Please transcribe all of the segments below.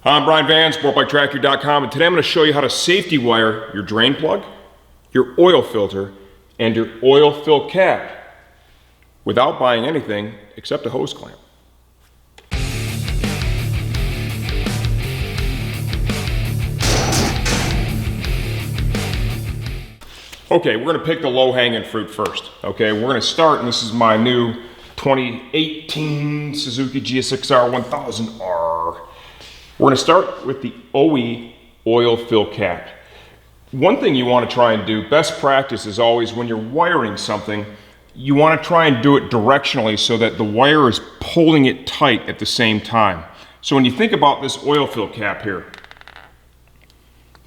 Hi, I'm Brian Van, SportbikeTracker.com, and today I'm going to show you how to safety wire your drain plug, your oil filter, and your oil fill cap without buying anything except a hose clamp. Okay, we're going to pick the low-hanging fruit first. Okay, we're going to start, and this is my new 2018 Suzuki GSX-R 1000R. We're going to start with the OE oil fill cap. One thing you want to try and do, best practice is always when you're wiring something, you want to try and do it directionally so that the wire is pulling it tight at the same time. So when you think about this oil fill cap here,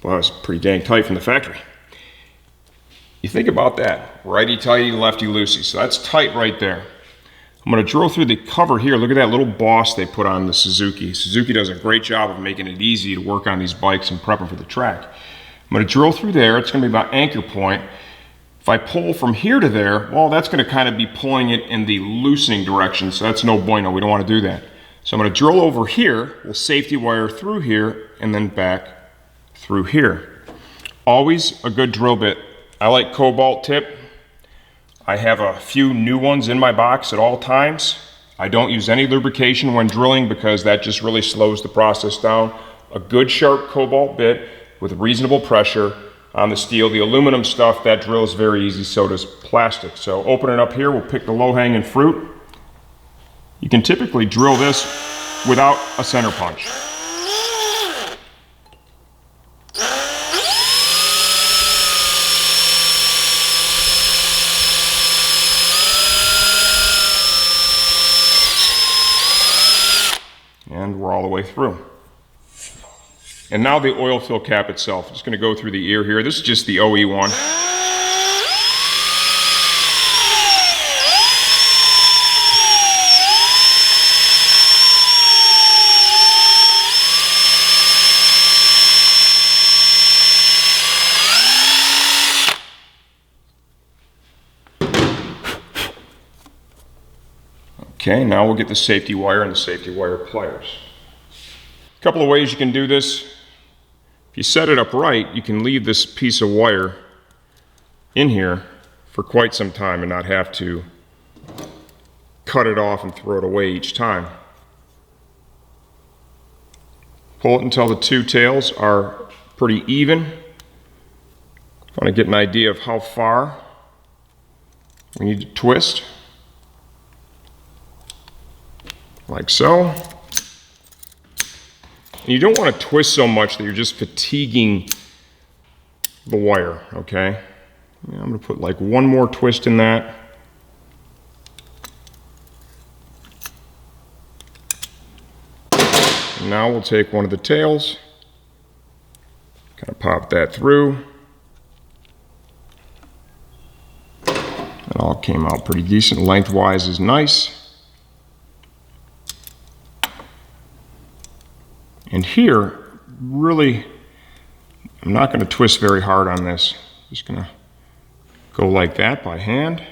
well, it's pretty dang tight from the factory. You think about that, righty-tighty, lefty-loosey, so that's tight right there. I'm going to drill through the cover here. Look at that little boss they put on the Suzuki. Suzuki does a great job of making it easy to work on these bikes and prep them for the track. I'm going to drill through there. It's going to be about anchor point. If I pull from here to there, well, that's going to kind of be pulling it in the loosening direction, so that's no bueno. We don't want to do that. So I'm going to drill over here, we'll safety wire through here, and then back through here. Always a good drill bit. I like cobalt tip. I have a few new ones in my box at all times. I don't use any lubrication when drilling because that just really slows the process down. A good sharp cobalt bit with reasonable pressure on the steel. The aluminum stuff, that drills very easy, so does plastic. So open it up here, we'll pick the low-hanging fruit. You can typically drill this without a center punch. And we're all the way through. And now the oil fill cap itself. Just going to go through the ear here. This is just the OE one. Okay, now we'll get the safety wire and the safety wire pliers. A couple of ways you can do this. If you set it up right, you can leave this piece of wire in here for quite some time and not have to cut it off and throw it away each time. Pull it until the two tails are pretty even. I want to get an idea of how far we need to twist. Like so. And you don't want to twist so much that you're just fatiguing the wire, okay? I'm going to put like one more twist in that. And now we'll take one of the tails, kind of pop that through. It all came out pretty decent. Lengthwise is nice. And here, really, I'm not going to twist very hard on this. Just going to go like that by hand.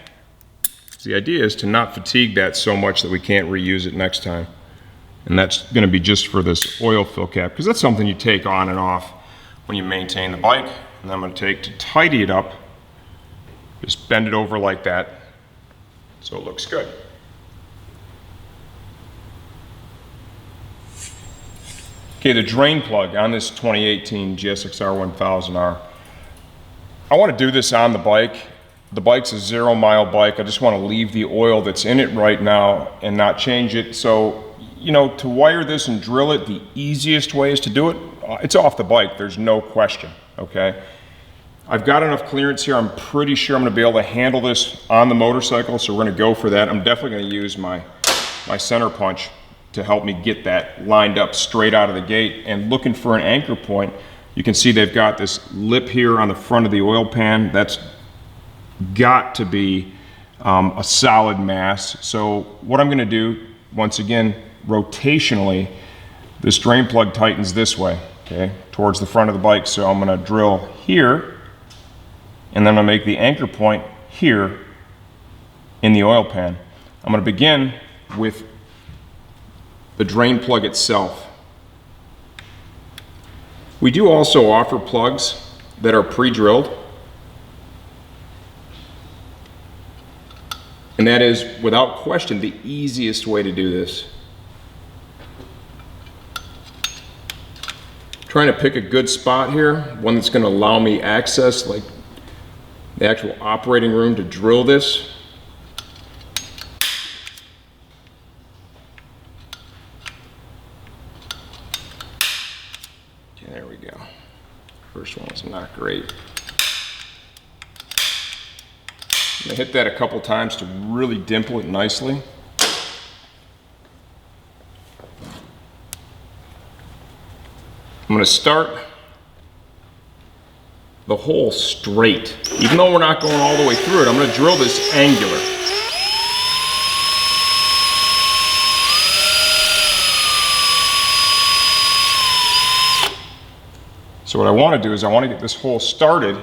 The idea is to not fatigue that so much that we can't reuse it next time. And that's going to be just for this oil fill cap, because that's something you take on and off when you maintain the bike. And I'm going to take to tidy it up, just bend it over like that so it looks good. Okay, the drain plug on this 2018 GSX-R 1000R. I want to do this on the bike. The bike's a 0-mile bike. I just want to leave the oil that's in it right now and not change it. So, you know, to wire this and drill it, the easiest way is to do it. It's off the bike, there's no question, okay? I've got enough clearance here. I'm pretty sure I'm going to be able to handle this on the motorcycle, so we're going to go for that. I'm definitely going to use my center punch to help me get that lined up straight out of the gate. And looking for an anchor point, you can see they've got this lip here on the front of the oil pan. That's got to be a solid mass. So what I'm going to do, once again, rotationally, this drain plug tightens this way, okay, towards the front of the bike. So I'm going to drill here, and then I'm going to make the anchor point here in the oil pan. I'm going to begin with the drain plug itself. We do also offer plugs that are pre-drilled. And that is, without question, the easiest way to do this. Trying to pick a good spot here, one that's going to allow me access, like the actual operating room to drill this. Okay, there we go. First one was not great. I'm going to hit that a couple times to really dimple it nicely. I'm going to start the hole straight. Even though we're not going all the way through it, I'm going to drill this angular. So what I want to do is I want to get this hole started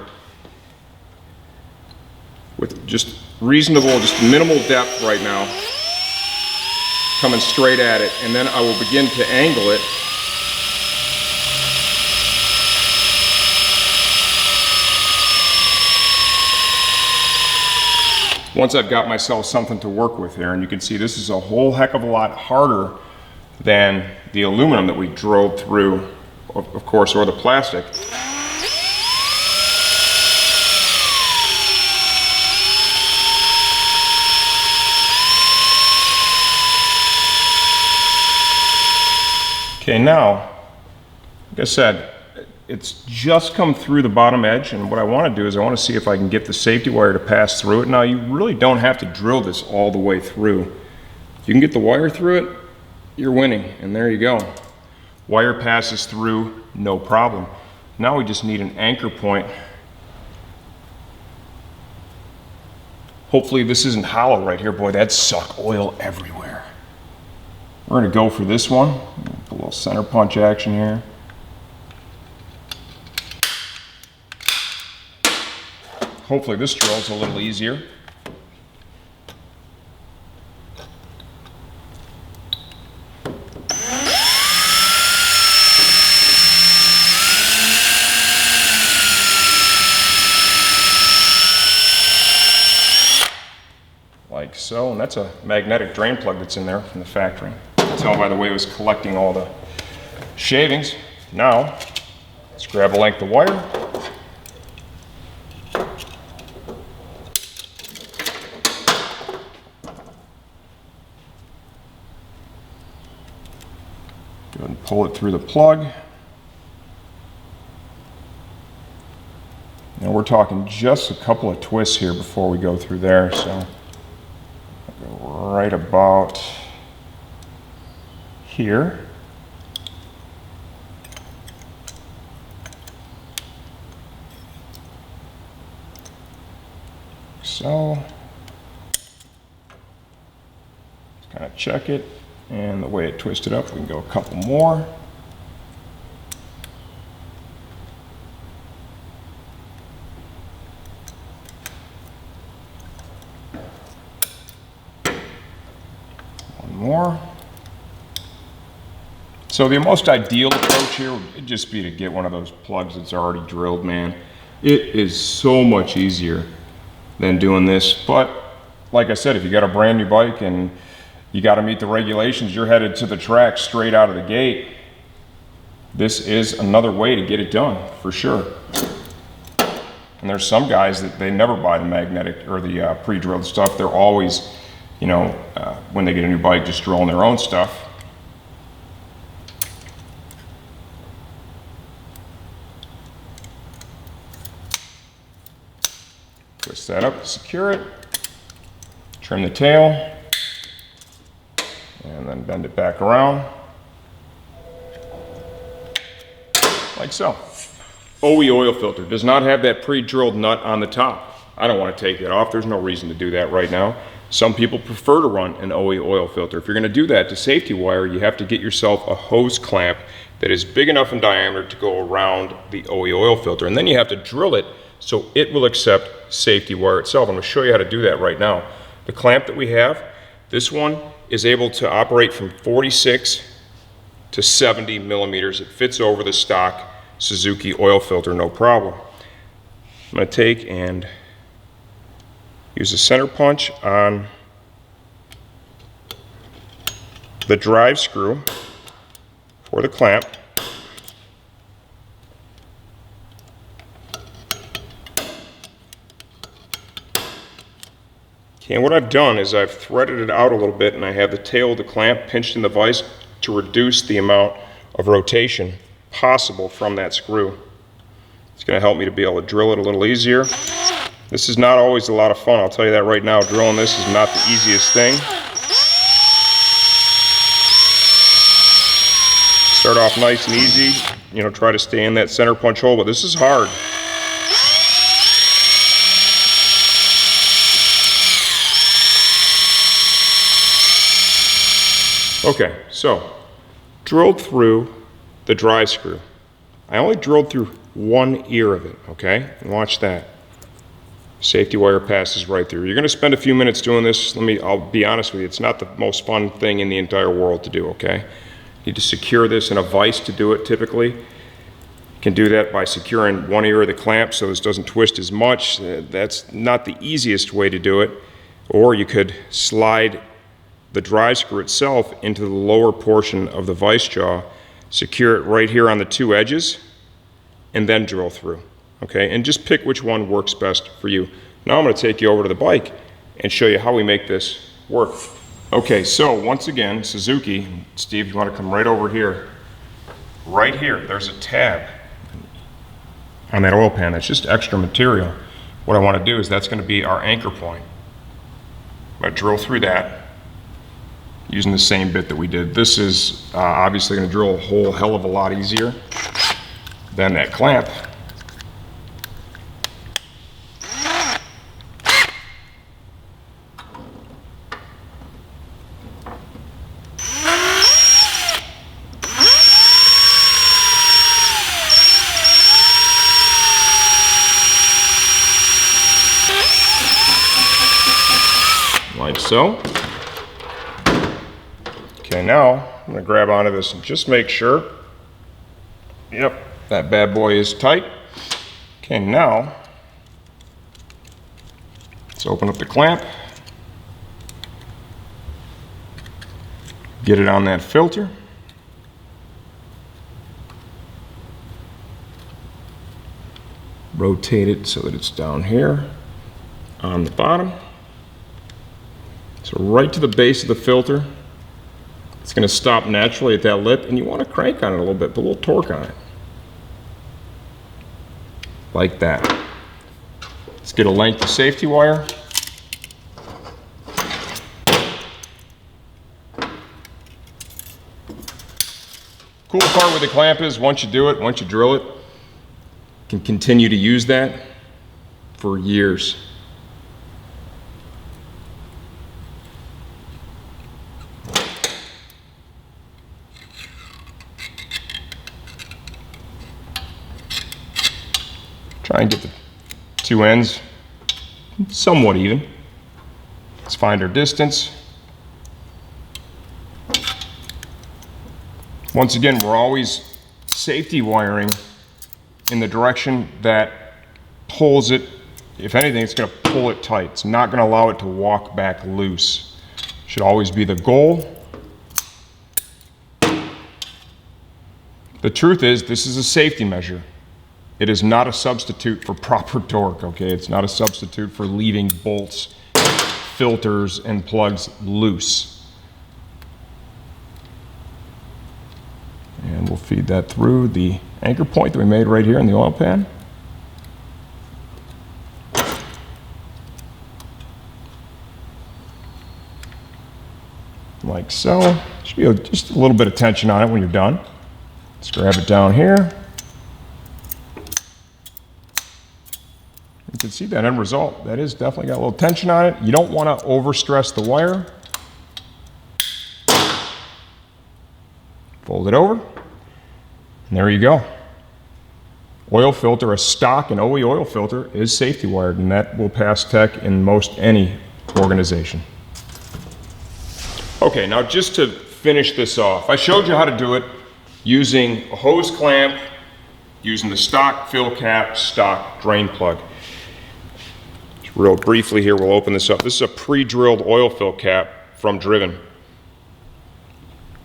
with just reasonable, just minimal depth right now, coming straight at it, and then I will begin to angle it. Once I've got myself something to work with here, and you can see this is a whole heck of a lot harder than the aluminum that we drilled through, of course, or the plastic. Okay, now, like I said, it's just come through the bottom edge, and what I want to do is I want to see if I can get the safety wire to pass through it. Now, you really don't have to drill this all the way through. If you can get the wire through it, you're winning, and there you go. Wire passes through, no problem. Now we just need an anchor point. Hopefully this isn't hollow right here. Boy, that'd suck oil everywhere. We're going to go for this one. A little center punch action here. Hopefully this drill's a little easier. Like so, and that's a magnetic drain plug that's in there from the factory. You can tell by the way it was collecting all the shavings. Now, let's grab a length of wire. Go ahead and pull it through the plug. Now we're talking just a couple of twists here before we go through there, so I'll go right about here. So, just kind of check it. And the way it twisted up, we can go a couple more. One more. So the most ideal approach here would just be to get one of those plugs that's already drilled, man. It is so much easier than doing this. But like I said, if you got a brand new bike and you got to meet the regulations, you're headed to the track straight out of the gate, this is another way to get it done, for sure. And there's some guys that they never buy the magnetic or the pre-drilled stuff. They're always, you know, when they get a new bike, just drilling their own stuff. Twist that up to secure it. Trim the tail. And then bend it back around. Like so. OE oil filter does not have that pre-drilled nut on the top. I don't want to take it off. There's no reason to do that right now. Some people prefer to run an OE oil filter. If you're going to do that to safety wire, you have to get yourself a hose clamp that is big enough in diameter to go around the OE oil filter. And then you have to drill it so it will accept safety wire itself. I'm going to show you how to do that right now. The clamp that we have, this one is able to operate from 46 to 70 millimeters. It fits over the stock Suzuki oil filter, no problem. I'm going to take and use a center punch on the drive screw for the clamp. Okay, and what I've done is I've threaded it out a little bit, and I have the tail of the clamp pinched in the vise to reduce the amount of rotation possible from that screw. It's going to help me to be able to drill it a little easier. This is not always a lot of fun, I'll tell you that right now. Drilling this is not the easiest thing. Start off nice and easy, you know, try to stay in that center punch hole, but this is hard. Okay, so drilled through the drive screw. I only drilled through one ear of it, okay? And watch that. Safety wire passes right through. You're gonna spend a few minutes doing this. I'll be honest with you, it's not the most fun thing in the entire world to do, okay? You need to secure this in a vise to do it typically. You can do that by securing one ear of the clamp so this doesn't twist as much. That's not the easiest way to do it. Or you could slide the drive screw itself into the lower portion of the vise jaw, secure it right here on the two edges, and then drill through, okay? And just pick which one works best for you. Now I'm gonna take you over to the bike and show you how we make this work. Okay, so once again, Suzuki, Steve, you wanna come right over here. Right here, there's a tab on that oil pan. That's just extra material. What I wanna do is that's gonna be our anchor point. I'm gonna drill through that using the same bit that we did. This is obviously gonna drill a whole hell of a lot easier than that clamp. Like so. Okay, now I'm gonna grab onto this and just make sure, yep, that bad boy is tight. Okay, now let's open up the clamp, get it on that filter. Rotate it so that it's down here on the bottom. So right to the base of the filter. It's going to stop naturally at that lip, and you want to crank on it a little bit, put a little torque on it. Like that. Let's get a length of safety wire. Cool part with the clamp is once you do it, once you drill it, you can continue to use that for years. Try and get the two ends somewhat even. Let's find our distance. Once again, we're always safety wiring in the direction that pulls it. If anything, it's going to pull it tight. It's not going to allow it to walk back loose. Should always be the goal. The truth is, this is a safety measure. It is not a substitute for proper torque, okay? It's not a substitute for leaving bolts, filters, and plugs loose. And we'll feed that through the anchor point that we made right here in the oil pan. Like so. Should be just a little bit of tension on it when you're done. Let's grab it down here. You can see that end result. That is definitely got a little tension on it. You don't want to overstress the wire. Fold it over. And there you go. Oil filter, a stock and OE oil filter is safety wired, and that will pass tech in most any organization. Okay, now just to finish this off, I showed you how to do it using a hose clamp using the stock fill cap, stock drain plug. Just real briefly here, we'll open this up. This is a pre-drilled oil fill cap from Driven.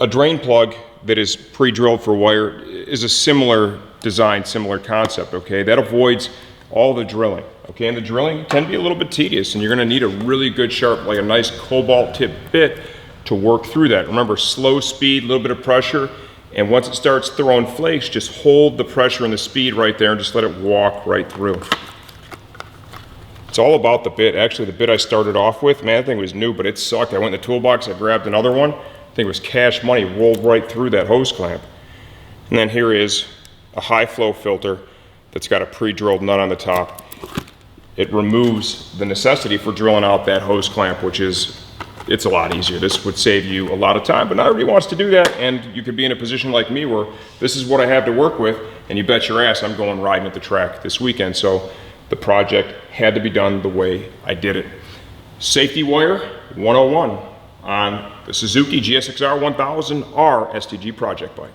A drain plug that is pre-drilled for wire is a similar design, similar concept, okay? That avoids all the drilling, okay? And the drilling can be a little bit tedious, and you're gonna need a really good sharp, like a nice cobalt tip bit to work through that. Remember, slow speed, a little bit of pressure, and once it starts throwing flakes, just hold the pressure and the speed right there and just let it walk right through. It's all about the bit. Actually, the bit I started off with, man, that thing was new, but it sucked. I went in the toolbox, I grabbed another one. I think it was cash money, rolled right through that hose clamp. And then here is a high flow filter that's got a pre-drilled nut on the top. It removes the necessity for drilling out that hose clamp, which is, it's a lot easier. This would save you a lot of time, but not everybody wants to do that, and you could be in a position like me where this is what I have to work with, and you bet your ass I'm going riding at the track this weekend, so the project had to be done the way I did it. Safety wire 101 on the Suzuki GSX-R 1000R STG project bike.